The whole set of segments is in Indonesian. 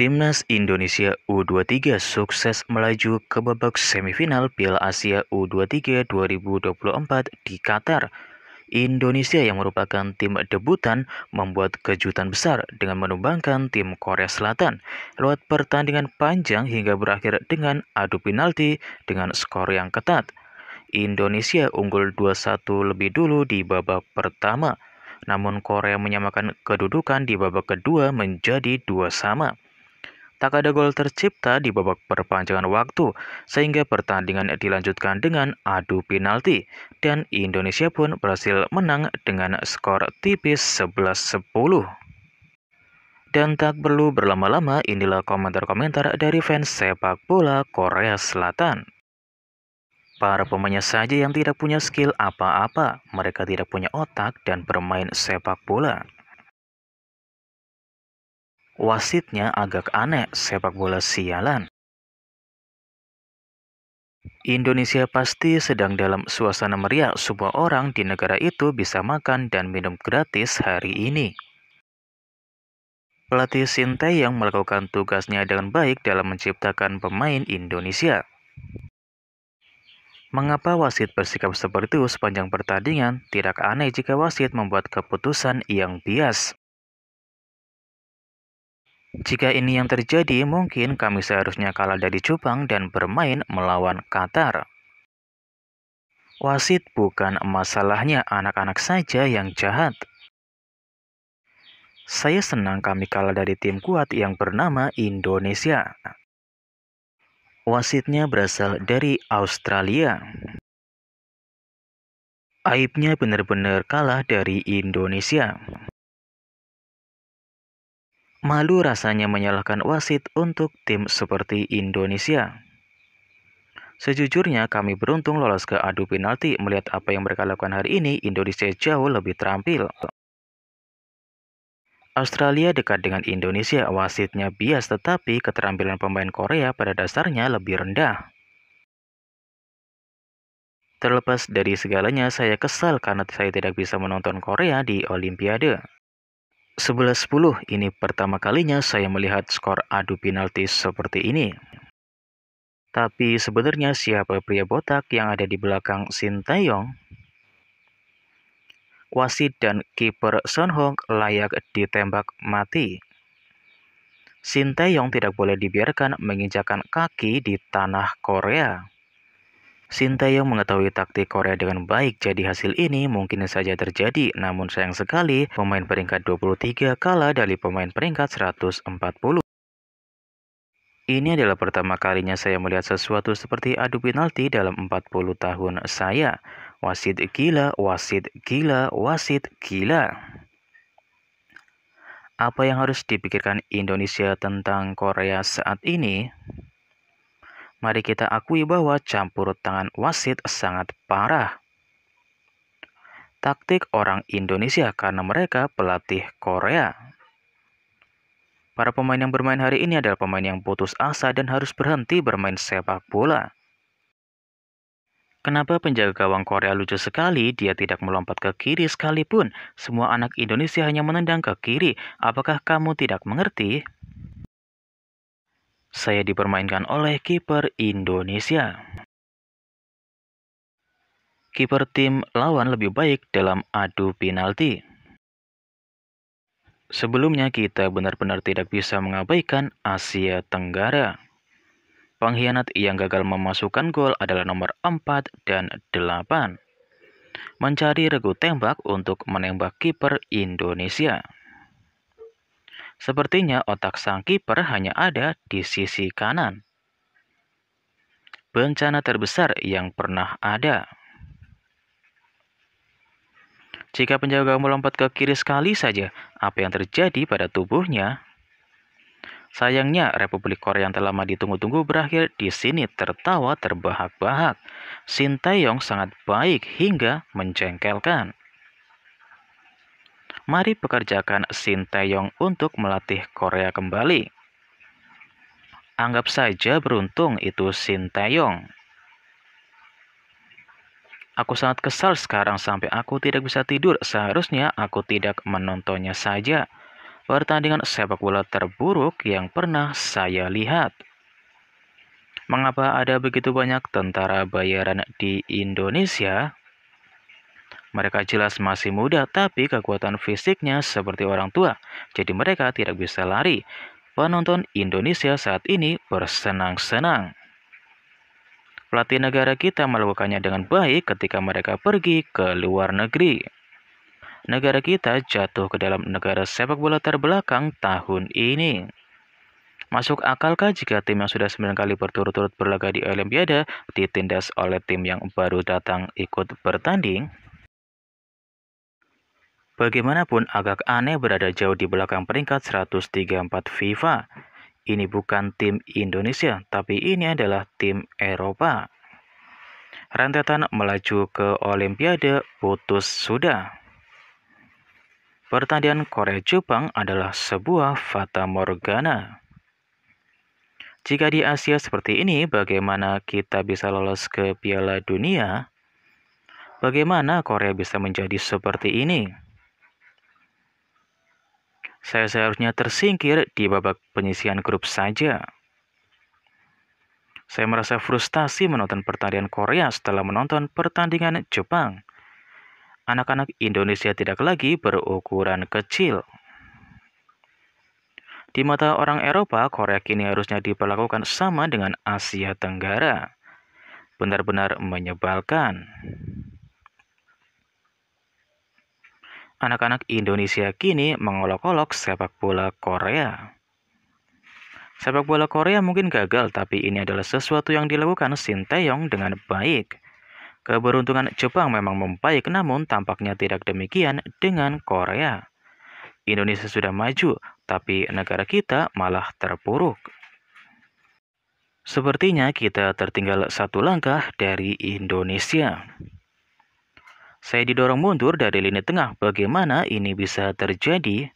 Timnas Indonesia U23 sukses melaju ke babak semifinal Piala Asia U23 2024 di Qatar. Indonesia yang merupakan tim debutan membuat kejutan besar dengan menumbangkan tim Korea Selatan lewat pertandingan panjang hingga berakhir dengan adu penalti dengan skor yang ketat. Indonesia unggul 2-1 lebih dulu di babak pertama, namun Korea menyamakan kedudukan di babak kedua menjadi 2-2. Tak ada gol tercipta di babak perpanjangan waktu, sehingga pertandingan dilanjutkan dengan adu penalti, dan Indonesia pun berhasil menang dengan skor tipis 11-10. Dan tak perlu berlama-lama, inilah komentar-komentar dari fans sepak bola Korea Selatan. Para pemainnya saja yang tidak punya skill apa-apa, mereka tidak punya otak dan bermain sepak bola. Wasitnya agak aneh, sepak bola sialan. Indonesia pasti sedang dalam suasana meriah. Semua orang di negara itu bisa makan dan minum gratis hari ini. Pelatih Sinteyong melakukan tugasnya dengan baik dalam menciptakan pemain Indonesia. Mengapa wasit bersikap seperti itu sepanjang pertandingan? Tidak aneh jika wasit membuat keputusan yang bias. Jika ini yang terjadi, mungkin kami seharusnya kalah dari Jepang dan bermain melawan Qatar. Wasit bukan masalahnya, anak-anak saja yang jahat. Saya senang kami kalah dari tim kuat yang bernama Indonesia. Wasitnya berasal dari Australia. Aibnya benar-benar kalah dari Indonesia. Malu rasanya menyalahkan wasit untuk tim seperti Indonesia. Sejujurnya kami beruntung lolos ke adu penalti. Melihat apa yang mereka lakukan hari ini, Indonesia jauh lebih terampil. Australia dekat dengan Indonesia, wasitnya bias tetapi keterampilan pemain Korea pada dasarnya lebih rendah. Terlepas dari segalanya, saya kesal karena saya tidak bisa menonton Korea di Olimpiade. 11-10, ini pertama kalinya saya melihat skor adu penalti seperti ini. Tapi sebenarnya siapa pria botak yang ada di belakang Sinteyong? Wasit dan kiper Son Heung layak ditembak mati. Sinteyong tidak boleh dibiarkan menginjakkan kaki di tanah Korea. Sinteyong mengetahui taktik Korea dengan baik, jadi hasil ini mungkin saja terjadi. Namun sayang sekali, pemain peringkat 23 kalah dari pemain peringkat 140. Ini adalah pertama kalinya saya melihat sesuatu seperti adu penalti dalam 40 tahun saya. Wasit gila, wasit gila, wasit gila. Apa yang harus dipikirkan Indonesia tentang Korea saat ini? Mari kita akui bahwa campur tangan wasit sangat parah. Taktik orang Indonesia karena mereka pelatih Korea. Para pemain yang bermain hari ini adalah pemain yang putus asa dan harus berhenti bermain sepak bola. Kenapa penjaga gawang Korea lucu sekali? Dia tidak melompat ke kiri sekalipun. Semua anak Indonesia hanya menendang ke kiri. Apakah kamu tidak mengerti? Saya dipermainkan oleh kiper Indonesia. Kiper tim lawan lebih baik dalam adu penalti. Sebelumnya kita benar-benar tidak bisa mengabaikan Asia Tenggara. Pengkhianat yang gagal memasukkan gol adalah nomor 4 dan 8. Mencari regu tembak untuk menembak kiper Indonesia. Sepertinya otak sang kiper hanya ada di sisi kanan. Bencana terbesar yang pernah ada. Jika penjaga melompat ke kiri sekali saja, apa yang terjadi pada tubuhnya? Sayangnya, Republik Korea yang telah lama ditunggu-tunggu berakhir di sini, tertawa terbahak-bahak. Sinteyong sangat baik hingga menjengkelkan. Mari pekerjakan Sinteyong untuk melatih Korea kembali. Anggap saja beruntung itu Sinteyong. Aku sangat kesal sekarang sampai aku tidak bisa tidur. Seharusnya aku tidak menontonnya saja. Pertandingan sepak bola terburuk yang pernah saya lihat. Mengapa ada begitu banyak tentara bayaran di Indonesia? Mereka jelas masih muda, tapi kekuatan fisiknya seperti orang tua, jadi mereka tidak bisa lari. Penonton Indonesia saat ini bersenang-senang. Pelatih negara kita melakukannya dengan baik ketika mereka pergi ke luar negeri. Negara kita jatuh ke dalam negara sepak bola terbelakang tahun ini. Masuk akalkah jika tim yang sudah 9 kali berturut-turut berlaga di Olimpiade ditindas oleh tim yang baru datang ikut bertanding? Bagaimanapun agak aneh berada jauh di belakang peringkat 134 FIFA. Ini bukan tim Indonesia, tapi ini adalah tim Eropa. Rentetan melaju ke Olimpiade putus sudah. Pertandingan Korea-Jepang adalah sebuah fata morgana. Jika di Asia seperti ini, bagaimana kita bisa lolos ke Piala Dunia? Bagaimana Korea bisa menjadi seperti ini? Saya seharusnya tersingkir di babak penyisihan grup saja. Saya merasa frustasi menonton pertandingan Korea setelah menonton pertandingan Jepang. Anak-anak Indonesia tidak lagi berukuran kecil. Di mata orang Eropa, Korea kini harusnya diperlakukan sama dengan Asia Tenggara. Benar-benar menyebalkan. Anak-anak Indonesia kini mengolok-olok sepak bola Korea. Sepak bola Korea mungkin gagal, tapi ini adalah sesuatu yang dilakukan Shin Tae-yong dengan baik. Keberuntungan Jepang memang membaik, namun tampaknya tidak demikian dengan Korea. Indonesia sudah maju, tapi negara kita malah terpuruk. Sepertinya kita tertinggal satu langkah dari Indonesia. Saya didorong mundur dari lini tengah. Bagaimana ini bisa terjadi?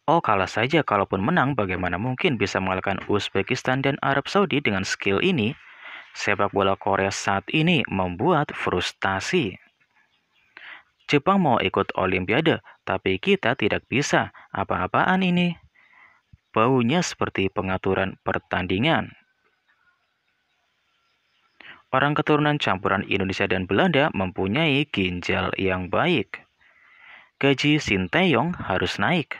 Oh, kalah saja. Kalaupun menang, bagaimana mungkin bisa mengalahkan Uzbekistan dan Arab Saudi dengan skill ini? Sepak bola Korea saat ini membuat frustasi. Jepang mau ikut Olimpiade, tapi kita tidak bisa. Apa-apaan ini? Baunya seperti pengaturan pertandingan. Orang keturunan campuran Indonesia dan Belanda mempunyai ginjal yang baik. Gaji Shin Tae-yong harus naik.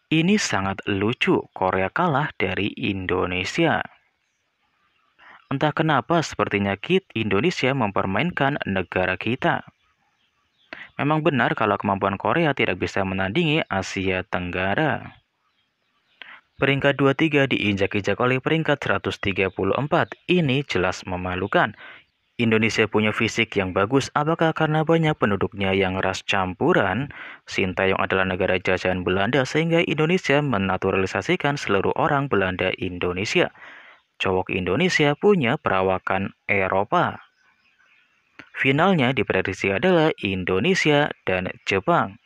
Ini sangat lucu, Korea kalah dari Indonesia. Entah kenapa sepertinya Indonesia mempermainkan negara kita. Memang benar kalau kemampuan Korea tidak bisa menandingi Asia Tenggara. Peringkat 23 diinjak-injak oleh peringkat 134. Ini jelas memalukan. Indonesia punya fisik yang bagus. Apakah karena banyak penduduknya yang ras campuran? Shin Tae-yong adalah negara jajahan Belanda sehingga Indonesia menaturalisasikan seluruh orang Belanda Indonesia. Cowok Indonesia punya perawakan Eropa. Finalnya diprediksi adalah Indonesia dan Jepang.